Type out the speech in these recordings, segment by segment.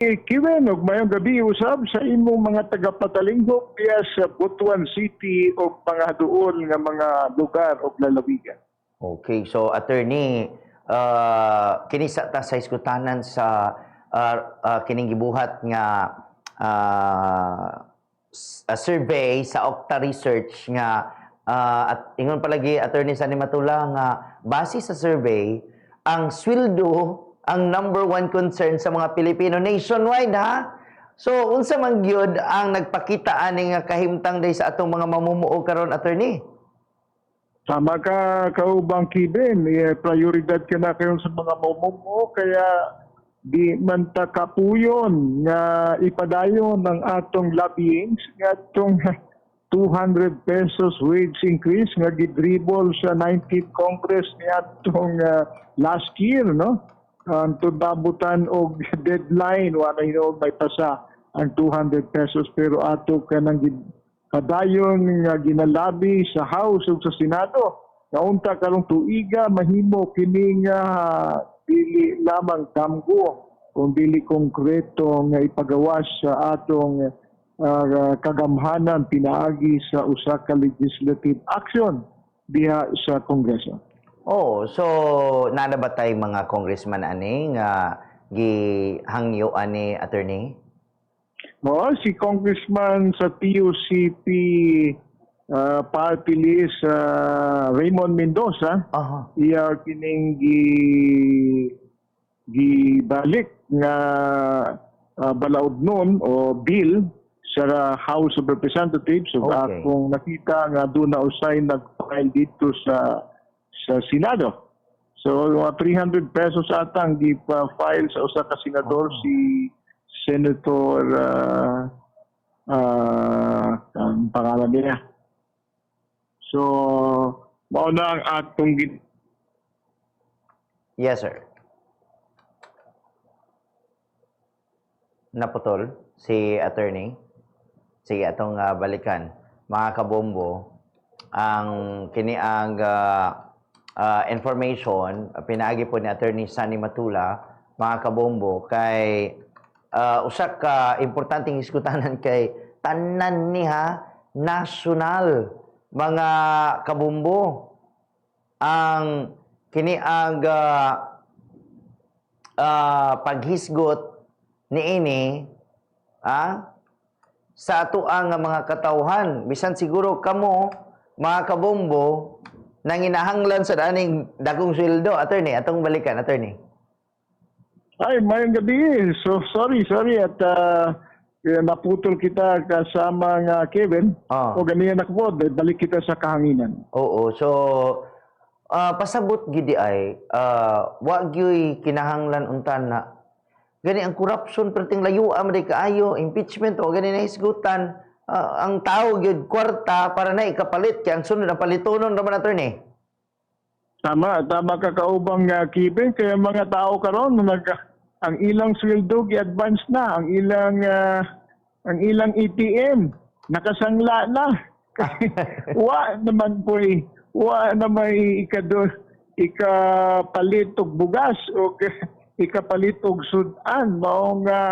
Kiwen, og mayong gabi usab sa imong mga tagapatalinggo diya sa Butuan City o mga duol nga mga lugar o lalawigan. Okay, so attorney, kini sa ta sa iskutanan sa kining gibuhat nga survey sa Okta Research nga at ingon palagi attorney Sani Matula nga base sa survey ang sweldo ang number one concern sa mga Pilipino nationwide ha. So unsa man gyud ang nagpakita ani nga kahimtang day sa atong mga mamumuo karon attorney? Tama ka, kaubang Kiben, prioridad ka na kayo sa mga mamumuo, kaya di man ta kapuyon nga ipadayon ng atong lobbyings nga atong 200 pesos wage increase nga gidribble sa 19th Congress ni atong last year, no? Ang tudabutan og deadline, wala yun may pasa ang 200 pesos pero ato ka nang padayon nga ginalabi sa House ug sa Senado. Naunta karong tuiga mahimo kini nga dili lamang tamgo kung dili konkreto nga ipagawas sa atong kagamhanan pinaagi sa usa ka legislative action diha sa Kongreso. Oh, so nana ba tay mga congressman ani nga gihangyo ani attorney? Si Congressman sa PUCP party list Raymond Mendoza, iya kining gibalik nga balaod nun o bill sa House of Representatives. So Okay. akong nakita nga doon na usay nag-file dito sa Senado. So mga 300 pesos atang gi-file sa usa ka senador si Senator ang pangalan niya. So mao na ang atong Yes, sir. Naputol si attorney. Sige, atong balikan. Mga kabombo, ang kini ang information pinaagi po ni attorney Sani Matula, mga kabombo, kay usa ka importanteng iskutanan kay tanan niha national mga kabombo ang kini ang paghisgot niini sa ato ang mga katawhan bisan siguro kamo mga kabombo nang inahanglan sa daning dagong sweldo attorney atong balikan attorney. Ay, mayang gabi. So, sorry at naputol kita kasama nga Kevin. O ganiyan ako, balik kita sa kahanginan. Oo, so pasabot gidi ay wa gyud kinahanglan untan na gani ang corruption perting layo amri kaayo impeachment o gani na hisgutan ang tao gyud kwarta para na ikapalit kay ang sunod na palitonon ra man attorney. Tama ka kaubang Kevin. Kaya mga tao karon ang ilang sweldo gi-advance na, ang ilang ATM nakasangla na. Wa naman ikapalit og bugas o ikapalit og sudan mao nga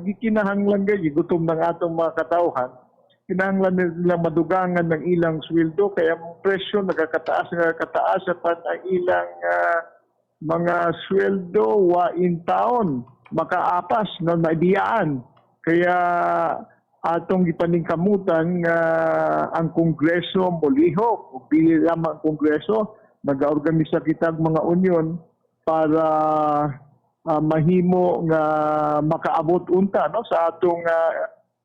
gikinahanglan gyud gutom ng atong mga katawhan. Kinahanglan nilang madugangan ng ilang sweldo kaya ang presyo nagkakataas sa ang ilang mga sweldo wa in taon makaapas na naibiyaan. Kaya atong gipaningkamutan nga ang Kongreso molihok ug dili lamang ang Kongreso nag-organisa kita og mga union para mahimo nga makaabot unta no sa atong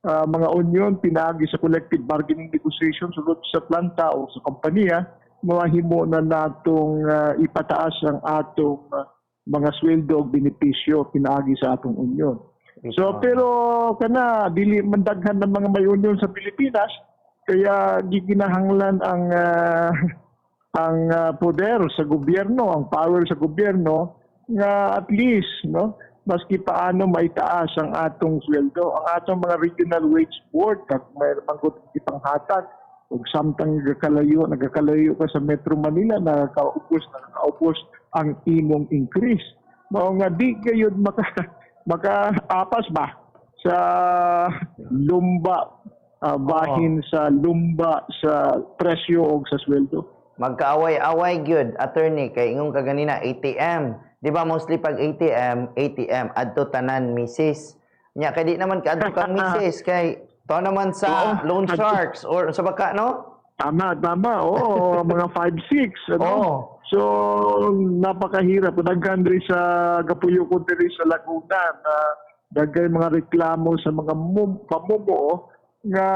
mga union pinaagi sa collective bargaining negotiations sa planta o sa kompanya mahimo na natong ipataas ang atong mga sweldo o benepisyo pinaagi sa atong union. So pero kana dili man daghan ng mga may union sa Pilipinas kaya giginahanglan ang poder sa gobyerno, ang power sa gobyerno nga at least no maski paano maitaas ang atong sweldo. Ang atong mga regional wage board kag mayroon pang ipanghatag ug samtang nagkakalayo ka sa Metro Manila nakakaupos ang imong increase. Mao nga di gayud Maka-apas ba sa lumba, bahin sa lumba sa presyo o sa sweldo. Magkaaway-away gyud attorney kay ingong kaganina ATM. Di ba mostly pag ATM adto tanan misis. Nya kay di naman kadto kang misis kay to naman sa Oo. loan sharks or sa baka no? Tama. Oo, mga 5-6. Ano? Oo. So, napakahirap. Nagkan rin sa Gapuyo ko diri sa Laguna na dagay mga reklamo sa mga pamumuo nga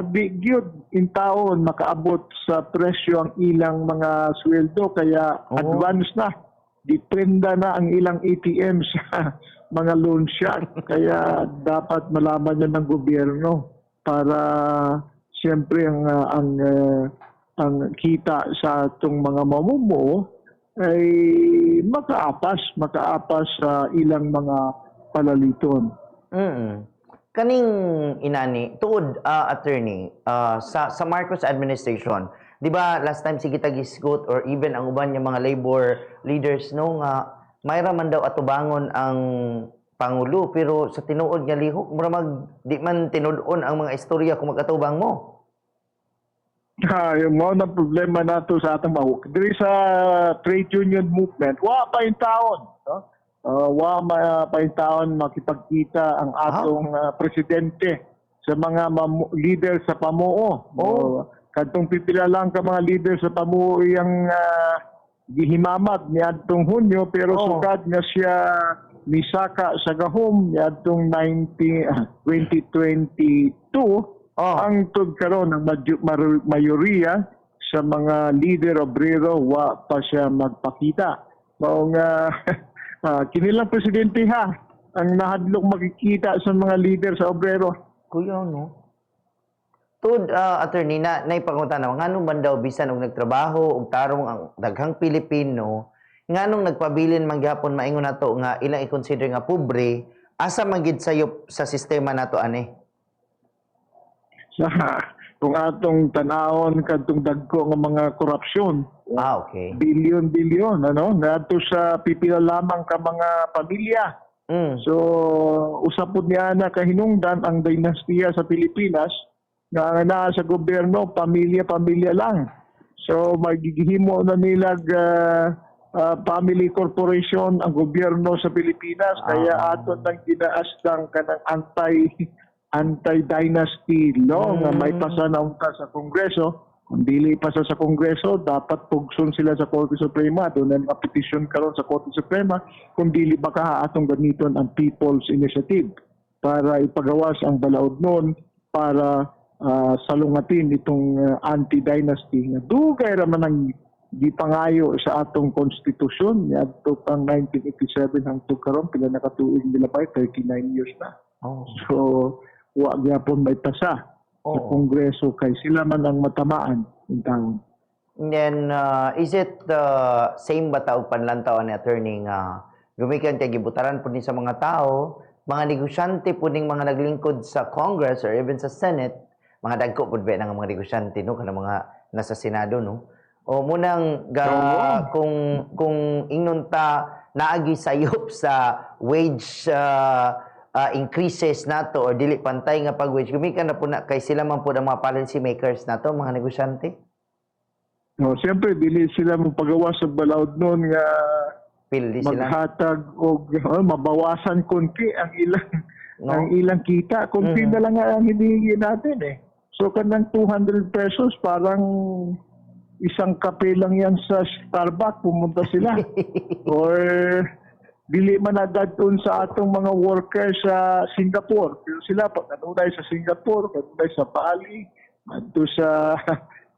di gyud in taon makaabot sa presyo ang ilang mga sweldo kaya Oo. advance na dependa na ang ilang ATM sa mga loan shark kaya dapat malaman yan ng gobyerno para siyempre ang kita sa atong mga mamumuo ay makaapas sa ilang mga palaliton. Kaning inani tuod attorney sa Marcos administration, di ba last time sige tagisgot or even ang uban yung mga labor leaders no nga mayra man daw atubangon ang pangulo pero sa tinuod nga lihok mura mag di man tinud-on ang mga istorya kung magatubang mo. Yung mga problema nato sa atong mahuk. Diri sa trade union movement, wa pa yung taon. No? Pa yung taon makipagkita ang atong presidente sa mga leader sa pamuo. Kadtong pipila lang ka mga leader sa pamuo yung gihimamat ni adtong Hunyo pero sukad nga siya misaka sa gahom ni adtong 2022 ang karon ng mayoriya sa mga leader obrero wa pa siya magpakita. Mao nga kinilang presidente ha ang nahadlok makikita sa mga leader sa obrero. Kuya no. Tud attorney na naipangutana nganong man daw bisan og nagtrabaho og tarong ang daghang Pilipino nganong nagpabilin man gyapon maingon nato nga ilang i-consider nga pobre asa man gid sayop sa sistema nato ani. Kung atong tanawon kadtong dagko nga mga korupsyon. Okay. Bilyon ano ngadto sa pipila lamang ka mga pamilya. So usapod niya na kahinungdan ang dinastiya sa Pilipinas nga naa sa gobyerno pamilya lang. So magigihimo na nilag family corporation ang gobyerno sa Pilipinas kaya aton nang ginaasdang kanang anti-dynasty law nga may pasa na unta sa Kongreso. Kung dili pa sa Kongreso, dapat pugson sila sa Korte Suprema. Doon ang petition karon sa Korte Suprema kung dili baka atong gamiton ang People's Initiative para ipagawas ang balaod noon para salungatin itong anti-dynasty. Dugay raman ang gipangayo sa atong konstitusyon niadto pang 1987 hangtod karon pila nakatuig nila pa 39 years na. So wa gyapon may pasa sa Kongreso kay sila man ang matamaan ng taon. And then is it same ba taog panlantaw ni attorney nga gumikan kay gibutaran pud ni sa mga tao, mga negosyante pud ning mga naglingkod sa Congress or even sa Senate, mga dagko pud ba nga mga negosyante no kanang mga nasa Senado no. O munang kung ingnon ta naagi sayop sa wage increases nato or dili pantay nga pag-wage gumikan na po na kay sila man po ang mga policy makers nato mga negosyante. No, siyempre dili sila magpagawa sa balaod noon nga Pildi sila. maghatag og mabawasan konti ang ilang kita konti na lang ang hinihingi natin eh. So kanang 200 pesos parang isang kape lang yan sa Starbucks pumunta sila. Or dili man agad sa atong mga workers sa Singapore. Pero sila kanunay sa Singapore, kanunay sa Bali, adto sa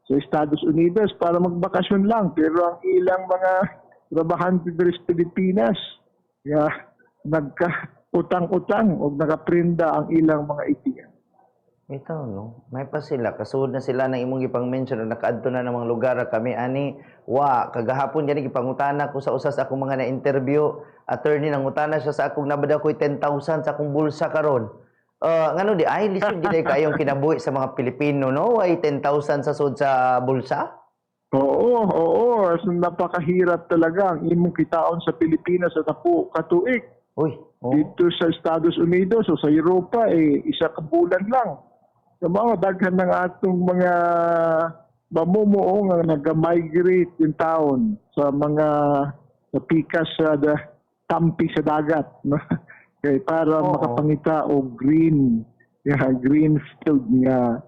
Estados Unidos para magbakasyon lang. Pero ang ilang mga trabahante diri sa Pilipinas, nagka-utang-utang o nakaprinda ang ilang mga ATM. Ito, no? May pa sila. Kasuod na sila ng imong ipang-mention na nakaadto na ng mga lugar kami. Ani, kagahapon yan, ipangutana ko sa usas akong mga na-interview. Attorney, nangutana siya sa akong nabada ko'y 10,000 sa akong bulsa karon. Ngano di, ay, lisod gid kayong kinabuhi sa mga Pilipino, no? Ay, 10,000 sa sud sa bulsa? Oo. So, napakahirap talaga ang imong kitaon sa Pilipinas sa tapo katuig. Uy, Dito sa Estados Unidos o sa Europa, isa ka bulan lang. Sa mga daghan ng atong mga mamumuo nga nag-migrate yung taon sa mga napikas sa tampi sa dagat. No? Kaya para makapangita o green field nga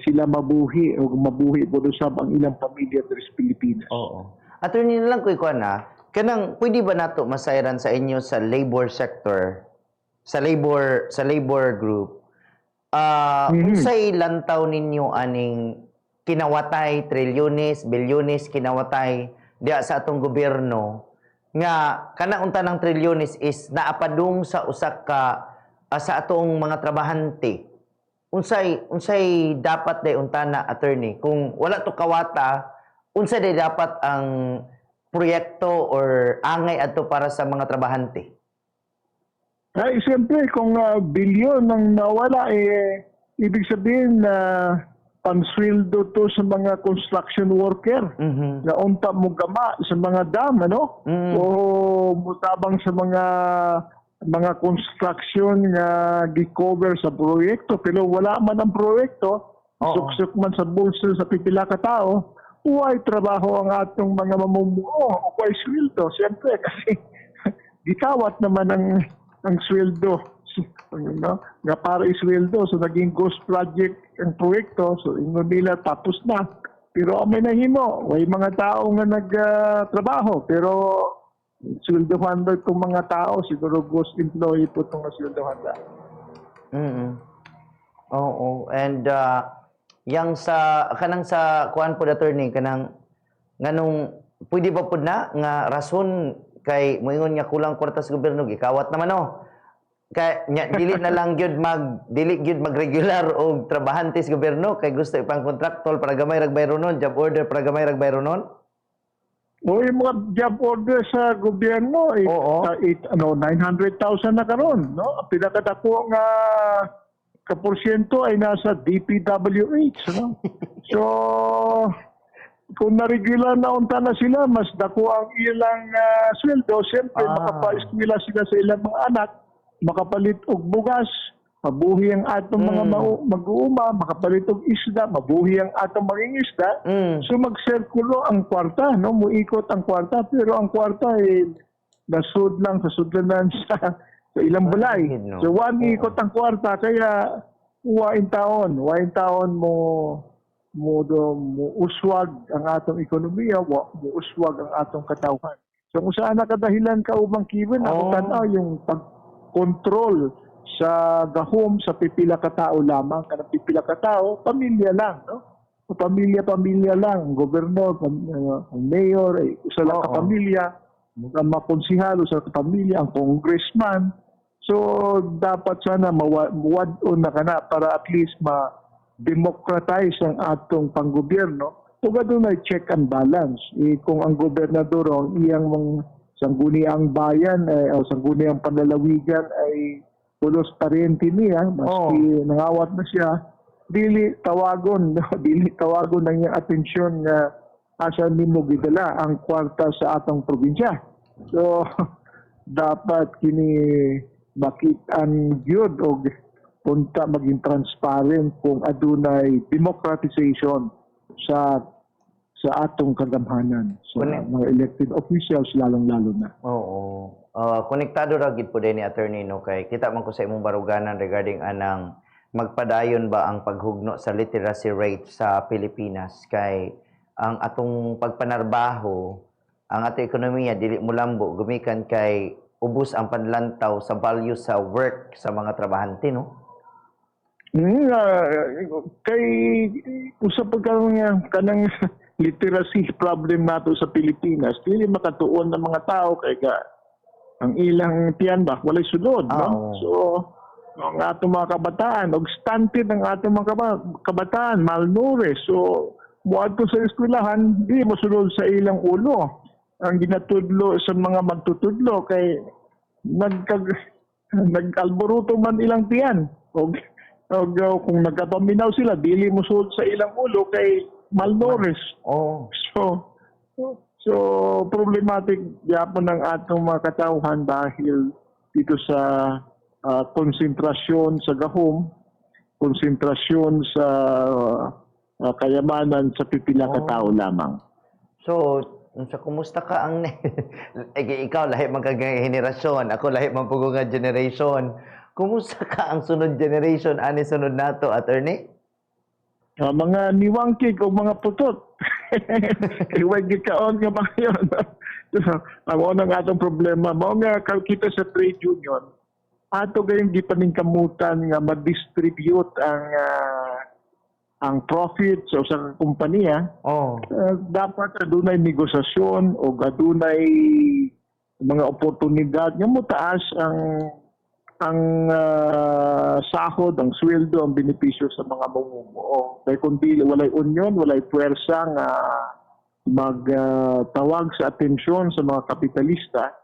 sila mabuhi o mabuhi po sa ang ilang pamilya sa Pilipinas. Oo. Attorney na lang ko na, kanang pwede ba nato masayran sa inyo sa labor sector, sa labor group, unsay lantaw ninyo aning kinawatay, trilyones, bilyones kinawatay diya sa atong gobyerno nga kana unta ng trilyones is naapadung sa usa ka sa atong mga trabahante. Unsay dapat day unta na, attorney, kung wala to kawata, unsay day dapat ang proyekto or angay adto para sa mga trabahante? Ay, siyempre, kung bilyon ang nawala, ibig sabihin na pansweldo to sa mga construction worker. Na unta mo gama sa mga dam, ano? O mutabang sa mga construction nga gi-cover sa proyekto. Pero wala man ang proyekto, suksok man sa bulso sa pipila ka tao, huwag trabaho ang atong mga mamumuo o huwag sweldo. Siyempre, kasi gitawat naman ang sweldo. No? Nga para isweldo. So, naging ghost project ang proyekto. So, ingon nila tapos na. Pero may nahimo. May mga tao nga nagtrabaho. Pero, sweldohan daw itong mga tao. Siguro ghost employee po itong sweldohan daw. Oo. And, yang kanang sa kuan po, attorney, kanang nganong pwede ba pud na nga rason kay moingon nga kulang kwarta sa gobyerno gikawat naman kay dili na lang gyud mag-regular og trabahante sa gobyerno kay gusto ipang contractual para gamay rag bayronon, job order para gamay rag bayronon. O yung mga job order sa gobyerno, 900,000 na karon, no? Pinakadako nga kaporsyento ay nasa DPWH, no? So, kung na-regular na unta na sila, mas dako ang ilang sweldo. Siyempre, makapaeskwela sila sa ilang mga anak, makapalit og bugas, mabuhi ang atong mga mag-uuma, makapalit og isda, mabuhi ang atong mangingisda. So, magsirkulo ang kwarta, no? Muikot ang kwarta, pero ang kwarta ay nasud lang sa sudlanan sa ilang balay. So, one ikot ang kwarta, kaya wain taon mo uswag ang atong ekonomiya, mo uswag ang atong katawhan. So kung saan nakadahilan ka ubang kiwen, ako tanaw yung pag-control sa gahom sa pipila ka tao lamang, kanang pipila ka tao, pamilya lang, no? Pamilya lang, gobernador, ang mayor, usa lang ka pamilya, ang makonsihalo sa pamilya, ang congressman. So dapat sana mawad-on na kana para at least democratize ang atong panggobyerno. Kung doon ay check and balance. Kung ang gobernador o iyang sangguniang bayan o sangguniang panlalawigan ay pulos parente niya, maski nangawat na siya, dili tawagon ng iyang atensyon nga asa nimo gidala ang kwarta sa atong probinsya. So dapat kini makitaan gyud og punta maging transparent kung adunay democratization sa atong kagamhanan sa mga elected officials lalong-lalo na. Konektado ra gid po din ni attorney no kay kita man ko sa imong baruganan regarding anang magpadayon ba ang paghugno sa literacy rate sa Pilipinas kay ang atong pagpanarbaho, ang atong ekonomiya dili mo lambo gumikan kay ubos ang panlantaw sa value sa work sa mga trabahante, no? Kay usap kanang literacy problem nato sa Pilipinas, dili makatuon ng mga tao kay ang ilang tiyan ba walay sulod, no? So ang atong mga kabataan og stunted ang atong mga kabataan, malnourished. So muadto sa eskwelahan, di mo sulod sa ilang ulo. Ang ginatudlo sa mga magtutudlo kay nagkalburuto man ilang tiyan. Og kung nagkapaminaw sila, dili mo sulod sa ilang ulo kay malnourished. So problematic yapon ng atong mga katawhan dahil dito sa konsentrasyon sa gahom, konsentrasyon sa kayamanan sa pipila ka tao lamang. So, kumusta ka ang ikaw lahi man kag henerasyon, ako lahi man pugong nga generation. Kumusta ka ang sunod generation ani sunod nato, attorney? Mga niwangkig o mga putot. Iwag gikaon nga mga yun. Ang unang atong problema, mao nga kita sa trade union, ato gayong gipaningkamutan nga ma-distribute ang profits o sa kumpanya. Dapat adunay negosasyon o adunay mga oportunidad nga mutaas ang sahod, ang sweldo, ang benepisyo sa mga mamumuo. Kaya kundi walay union, walay puwersa nga magtawag sa atensyon sa mga kapitalista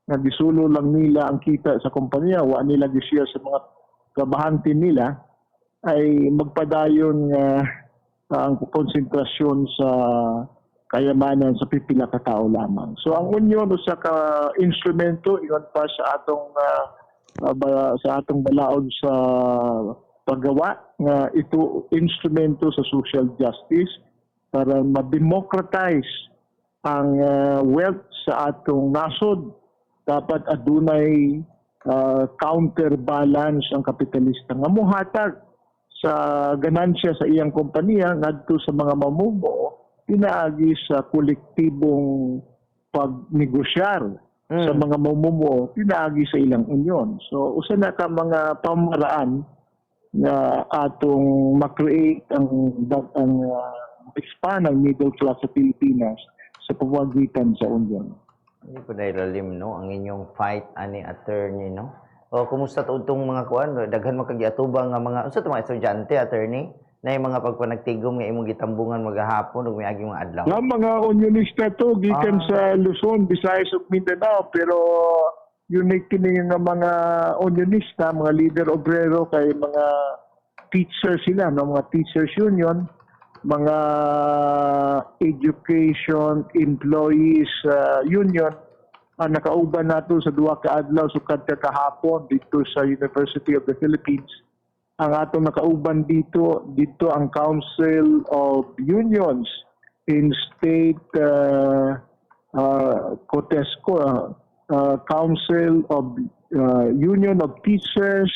na gisulo lang nila ang kita sa kumpanya, wa nila gishare sa mga trabahante nila, ay magpadayon ang konsentrasyon sa kayamanan sa pipila ka tao lamang. So ang union usa ka instrumento iyon pa sa atong balaod sa paggawa nga ito instrumento sa social justice para ma-democratize ang wealth sa atong nasod. Dapat adunay counterbalance ang kapitalista nga muhatag sa ganansya sa iyang kompanya ngadto sa mga mamumuo pinaagi sa kolektibong pagnegosyar sa mga mamumuo pinaagi sa ilang union. So usa na ka mga pamaraan na atong ma-create ang expand ang middle class sa Pilipinas sa pamamagitan sa union. Hindi ko nailalim, no, ang inyong fight ani attorney, no? O kumusta itong mga kuan, daghan makagiatubang nga mga unsa to mga estudyante, attorney? Na yung mga pagpanagtigom nga imong gitambungan magahapon ug miaging mga adlaw. Nga mga unionista to gikan sa Luzon, Visayas ug Mindanao, pero unique kini nga mga unionista, mga leader obrero kay mga teachers sila, no? Mga teachers union, mga education employees union ang nakauban nato sa duha ka adlaw sukad kahapon dito sa University of the Philippines. Ang atong nakauban dito ang Council of Unions in State COTESCO, Council of Union of Teachers,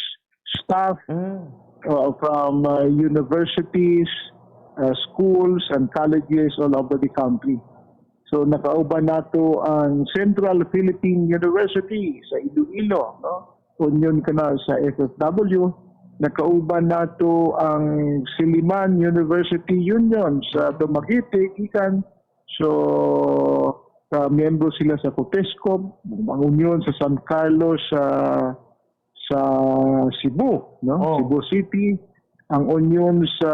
staff from universities, schools and colleges all over the country. So nakauban nato ang Central Philippine University sa Iloilo, no? Union kana sa FFW. Nakauban nato ang Siliman University Union sa Dumaguete gikan. So miyembro sila sa COTESCO, ang union sa San Carlos sa Cebu, no? Cebu City, ang union sa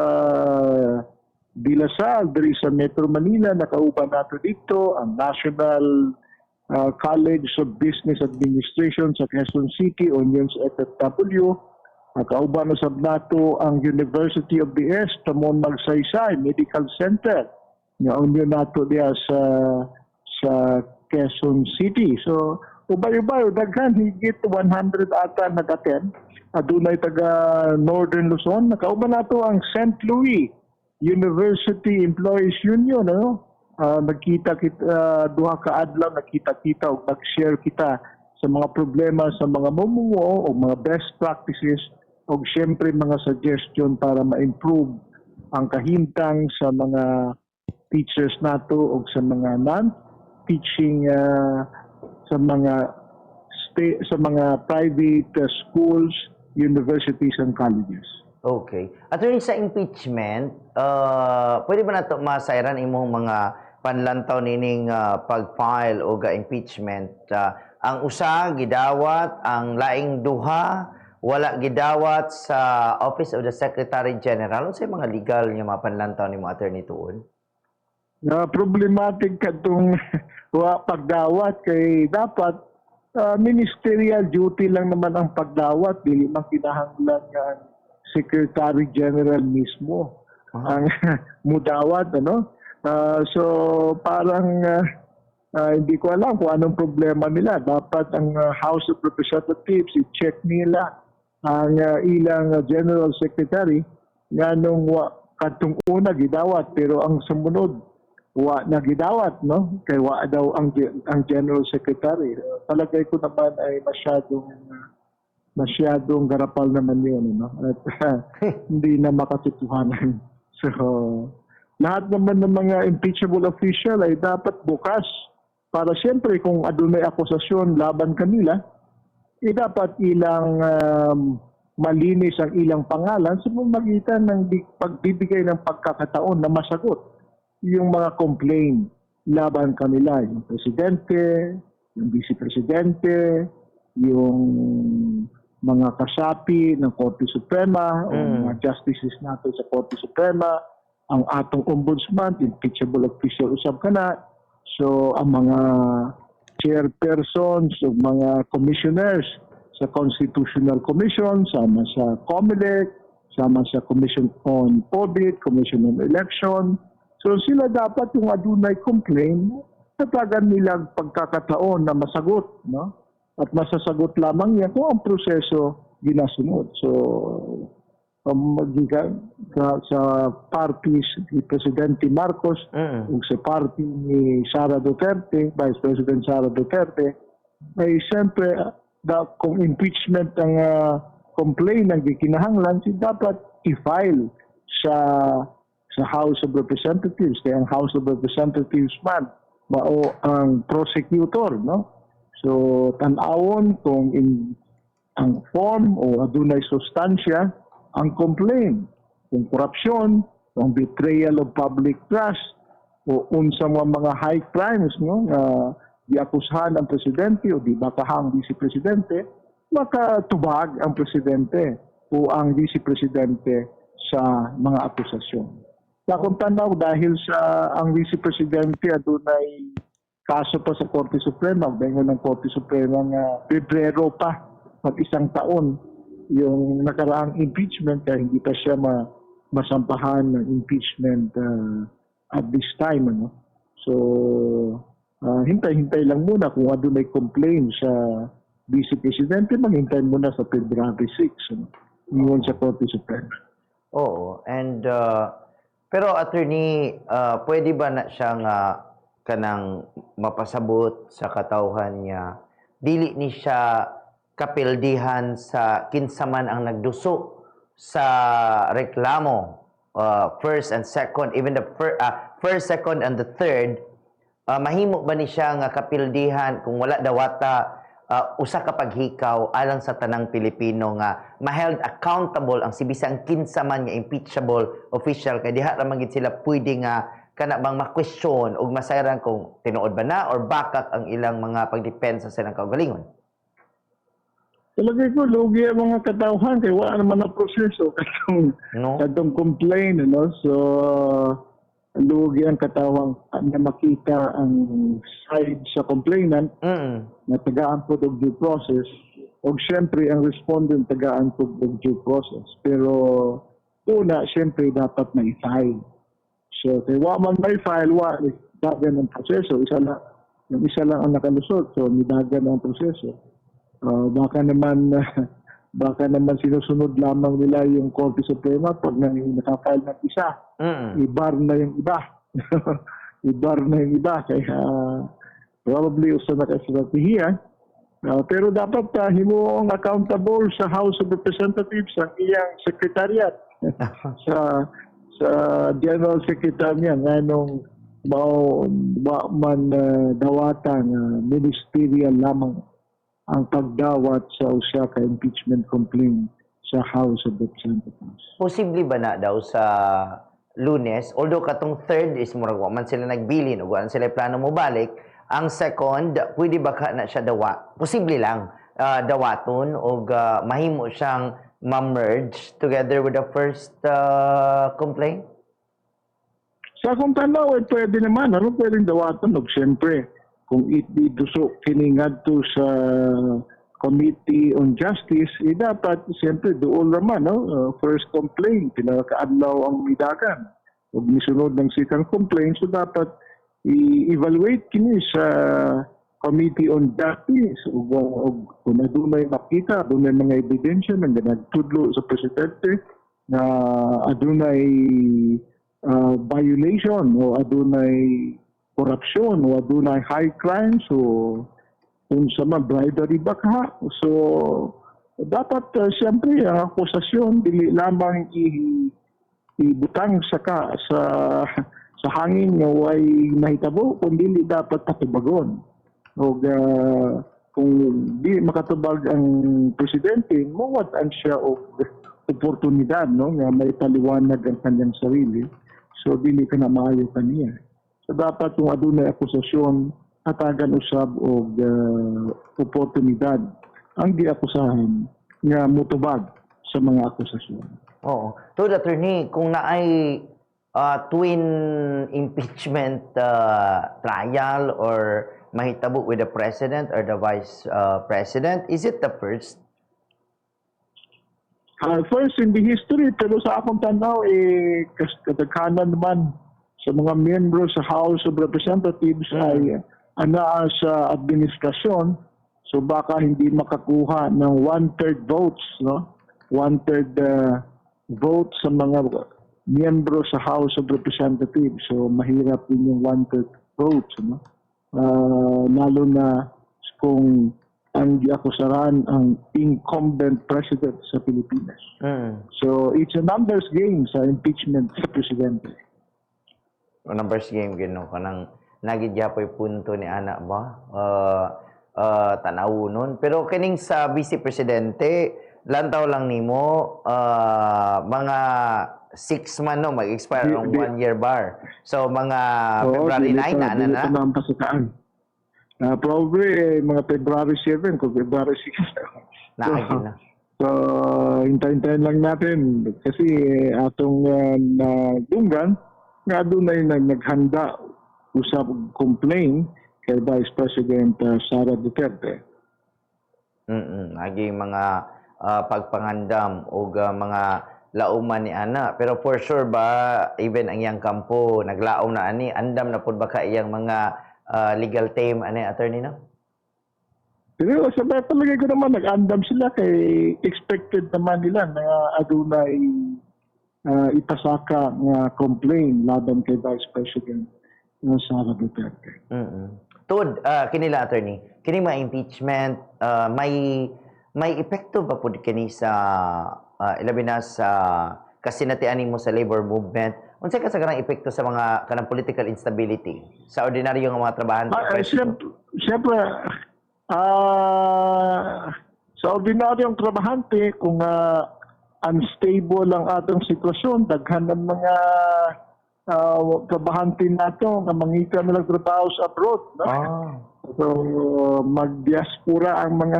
Dilasal diri sa Metro Manila, nakauban nato dito ang National College of Business Administration sa Quezon City, union sa FFW. Nakauban usab nato ang University of the East, Tamon Magsaysay Medical Center, nga union nato diya sa Quezon City. So ubay-ubay, daghan higit 100 ata nag-attend. Adunay taga Northern Luzon, nakauban nato ang St. Louis University Employees Union, ano? Nagkita kita duha ka adlaw, nakita-kita ug nag-share kita sa mga problema sa mga mamumuo o mga best practices o syempre mga suggestion para ma-improve ang kahintang sa mga teachers nato o sa mga non-teaching sa mga private schools, universities and colleges. Okay. Attorney, sa impeachment, pwede ba nato masayran imong mga panlantaw nining pag-file o ga-impeachment? Ang usa gidawat, ang laing duha wala gidawat sa Office of the Secretary General. Ano sa mga legal nga mga panlantaw nimo, Attorney Tuon? Problematic katong pagdawat kay dapat ministerial duty lang naman ang pagdawat, dili man kinahanglan nga Secretary General mismo ang mudawat, ano? So parang Hindi ko alam kung anong problema nila. Dapat ang House of Representatives i-check nila ang ilang General Secretary nga nung katong una gidawat pero ang sumunod wa na gidawat, no? Kay wa daw ang General Secretary. Palagay ko naman ay masyadong garapal naman yun, no? At hindi na makatotohanan. So, lahat naman ng mga impeachable official ay dapat bukas para siyempre kung adunay akusasyon laban kanila, dapat ilang malinis ang ilang pangalan sa pamamagitan ng pagbibigay ng pagkakataon na masagot yung mga complaint laban kanila, yung presidente, yung vice-presidente, yung mga kasapi ng Korte Suprema o mga justices natin sa Korte Suprema, ang atong ombudsman, impeachable official usab kana. So ang mga chairpersons o mga commissioners sa Constitutional Commission, sama sa COMELEC, sama sa Commission on Audit, Commission on Election. So sila dapat yung adunay complaint, tatagan nilang pagkakataon na masagot, no? At masasagot lamang yan kung ang proseso ginasunod. So sa parties ni Presidente Marcos o sa party ni Sara Duterte, Vice President Sara Duterte, ay siyempre kung impeachment ang complaint ang gikinahanglan, dapat i-file sa House of Representatives. Kaya ang House of Representatives man mao ang prosecutor, no? So tan-awon kung ang form o adunay sustansya ang complaint, kung korupsyon, kung betrayal of public trust, o unsa mga high crimes, no, diakusahan ang presidente o di bakahang vice-presidente, makatubag ang presidente o ang vice-presidente sa mga akusasyon. Kung tanaw dahil sa ang vice-presidente adunay kaso pa sa Korte Suprema, bengo ng Korte Suprema nga Pebrero pa, isang taon yung nakaraang impeachment kaya hindi pa siya masampahan ng impeachment at this time. Ano? So, hintay-hintay lang muna kung ano may complaint sa Vice Presidente, maghintay muna sa February 6, ano? Yun sa Korte Suprema. Oo. And, pero attorney, pwede ba na siyang kanang mapasabot sa katawhan niya? Dili ni siya kapildihan sa kinsaman ang nagduso sa reklamo, first and second, even the first, second, and the third, mahimo ba ni siya nga kapildihan kung wala dawata usa ka paghikaw alang sa tanang Pilipino nga ma-held accountable ang sibisang kinsaman nga impeachable official kay diha ra man gid sila pwede nga kana bang ma-question og masayran kung tinuod ba na or bakak ang ilang mga pagdepensa sa ilang kaugalingon? Talagay ko, lugi ang mga katauhan kaya wala naman na proseso katong complain. No? So, lugi ang katawang na makita ang side sa complainant na tagaan po ng due process o siyempre ang respondent tagaan po ng due process. Pero una, siyempre dapat may file. So, kaya wala man may file, wala dagan ang proseso. Isa lang ang nakalusot. So, nidagan ang proseso. Baka naman sinusunod lamang nila yung Korte Suprema pag nakafile ng isa. Ibar na yung iba. Ibar na yung iba. Kaya probably usa na ka-estratehiya. Pero dapat himuong accountable sa House of Representatives ang iyang secretariat. sa General Secretary niya nganong dawatan ministerial lamang ang pagdawat sa usa ka impeachment complaint sa House of Representatives. Posible ba na daw sa Lunes, although katong third is murag wa man sila nagbilin ug wa sila plano mo balik, ang second pwede ba ka na siya dawa? Posible lang dawaton og mahimo siyang ma-merge together with the first complaint? Sa akong tanaw, pwede naman. Ano pwedeng dawaton? Og siyempre, kung ituso kiningadto sa Committee on Justice, dapat siyempre doon naman, no? First complaint, pinakaadlaw ang midagan. Huwag misunod ng second complaint, so dapat i-evaluate kini sa Committee on Justice ug kung adunay makita, adunay mga ebidensya na nagtudlo sa presidente na adunay violation o adunay corruption o adunay high crimes o kung sa mga bribery ba ka. So, dapat siyempre ang akusasyon dili lamang ibutang sa hangin nga way nahitabo kundi dapat patubagon. O kung di makatubag ang presidente, mawatan siya og oportunidad no nga may paliwanag ang kanyang sarili. So dili ka na maayo kaniya. So dapat kung adunay akusasyon hatagan usab og oportunidad ang giakusahan nga mutubag sa mga akusasyon. Oo. To the attorney, kung naay twin impeachment trial or mahitabo with the president or the vice president, is it the first? First in the history, pero sa akong tanaw, katagkanan naman sa mga miyembro sa House of Representatives ay ana sa administrasyon, so baka hindi makakuha ng 1/3 votes, no? 1/3 vote sa mga miyembro sa House of Representatives. So mahirap din yung 1/3 votes, no? Lalo na kung ang giakusaran ang incumbent president sa Pilipinas. So it's a numbers game sa impeachment sa presidente. Numbers game gino kanang nagidyapoy punto ni ana ba tanawunon, pero kining sa vice presidente lantaw lang nimo mga 6 man no mag-expire ang 1 year bar, so mga February 9 na ang pasitaan. Probably mga February 7 kung February 6 naagin na. So hintayin lang natin kasi atong dunggan nga dunay naghanda usab complain kay Vice President Sara Duterte. Agi mga pagpangandam o mga lauman ni ana, pero for sure ba even ang iyang kampo naglaom na ani, andam na pud ba ka iyang mga legal team ani attorney no? Pero sa palagay ko naman nag-andam sila kay expected naman nila na adunay ipasaka nga complaint laban kay Vice President Sara Duterte. Tod, kinila attorney, kini mga impeachment, may epekto ba pud kini sa ilabi na sa kasinatian mo sa labor movement? Unsay ka sa kanang epekto sa mga kanang political instability sa ordinaryo nga mga trabahante? Siyempre, sa ordinaryong trabahante, kung unstable ang atong sitwasyon, daghan ng mga trabahante nato nga mangita na nagtrabaho sa abroad. No? So, mag-diaspora ang mga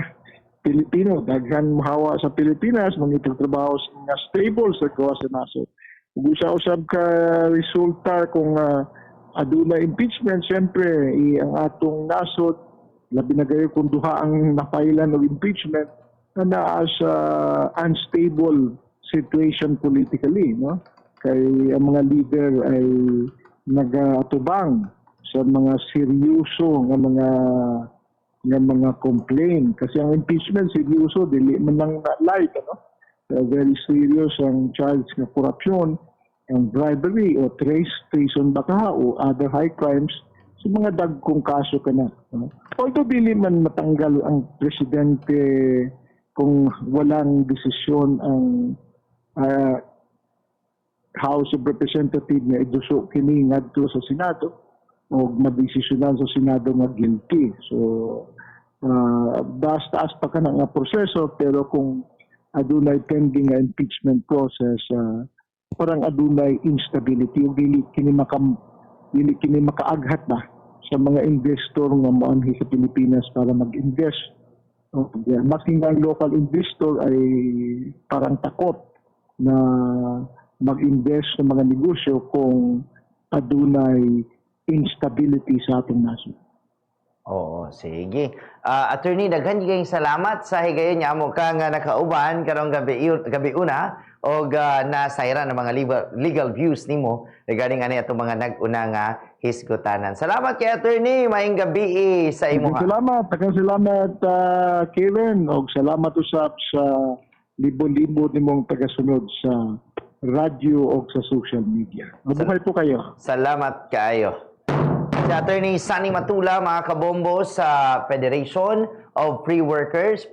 Pilipino, daghan mahawa sa Pilipinas, mangitagtrabaho sa mga stable sa gawa sa nasod. Kung usab ka resulta kung aduna impeachment, siyempre ang atong nasod, labi na gayo kung duha ang napailan ng impeachment, na naa sa unstable situation politically. No? Kay ang mga leader ay nagatubang sa mga seryoso nga mga complaint, kasi ang impeachment seryoso dili man lang light, ano? Very serious ang charge ng korupsyon, ang bribery o treason baka o other high crimes sa mga dagkong kaso kana. Although dili man matanggal ang presidente kung walang desisyon ang House of Representatives na iduso kini ngadto sa Senado o magdesisyonan sa Senado nga guilty. So basta pa ka nga proseso, pero kung adunay pending nga impeachment process, parang adunay instability, dili kini makaaghat na sa mga investor nga moanhi sa Pilipinas para mag-invest. Maski nga ang local investor ay parang takot na mag-invest sa mga negosyo kung adunay instability sa ating nasod. Oo, sige. Attorney, daghan kayong salamat sa higayon niya mo ka nga nakauban karong gabi una o nasayra ng mga legal views nimo regarding ani atong mga nag-una nga hisgutanan. Salamat kay Attorney, maayong gabi sa imo ha. Daghang salamat Kevin, og salamat usab sa libo-libo nimong tagasunod sa radyo o sa social media. Mabuhay po kayo. Salamat kaayo. Si Attorney Sunny Matula, mga kabombo sa Federation of Free Workers,